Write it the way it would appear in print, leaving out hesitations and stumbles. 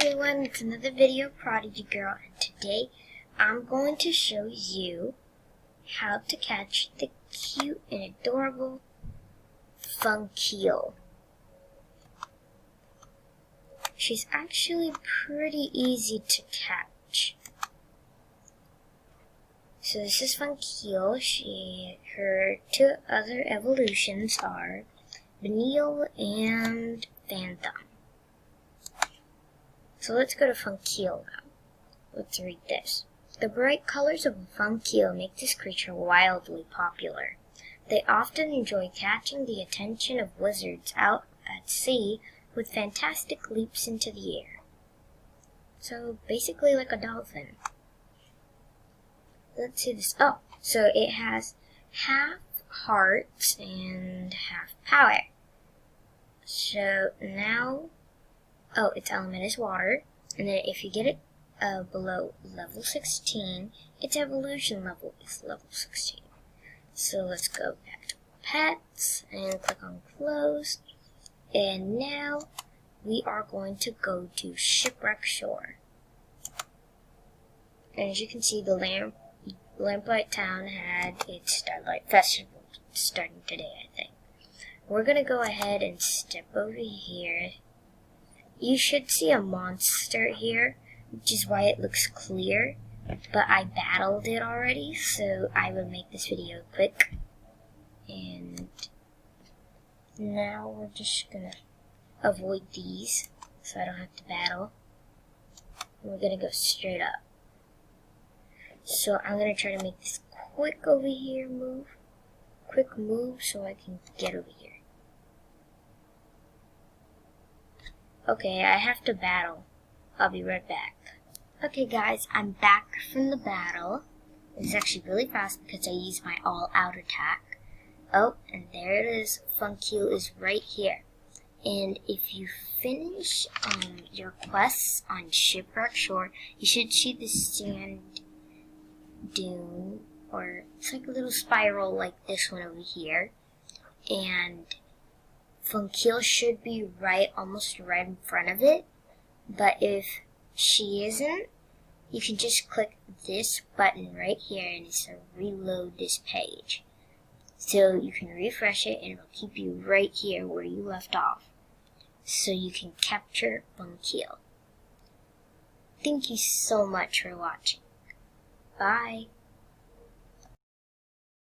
everyone, it's another video Prodigy Girl, and today I'm going to show you how to catch the cute and adorable funkeel. She's actually pretty easy to catch. So this is funkeel. Her two other evolutions are Benil and Phantom. So let's go to funkeel now. Let's read this. The bright colors of a funkeel make this creature wildly popular. They often enjoy catching the attention of wizards out at sea with fantastic leaps into the air. So basically like a dolphin. Let's see this. Oh, so it has half heart and half power. So now, its element is water, and then if you get it below level 16, its evolution level is level 16. So let's go back to pets and click on close, and now we are going to go to Shipwreck Shore. And as you can see, the Lamplight Town had its Starlight Festival starting today, I think. We're going to go ahead and step over here. You should see a monster here, which is why it looks clear, but I battled it already, so I will make this video quick. And now we're just going to avoid these, so I don't have to battle. And we're going to go straight up. So I'm going to try to make this quick over here move. Quick move so I can get over here. Okay, I have to battle. I'll be right back. Okay guys, I'm back from the battle. It's actually really fast because I used my all-out attack. Oh, and there it is. Funkeel is right here. And if you finish your quests on Shipwreck Shore, you should see the sand dune, or it's like a little spiral like this one over here. And funkeel should be almost right in front of it. But if she isn't, you can just click this button right here and it's to reload this page. So you can refresh it and it'll keep you right here where you left off. So you can capture funkeel. Thank you so much for watching. Bye.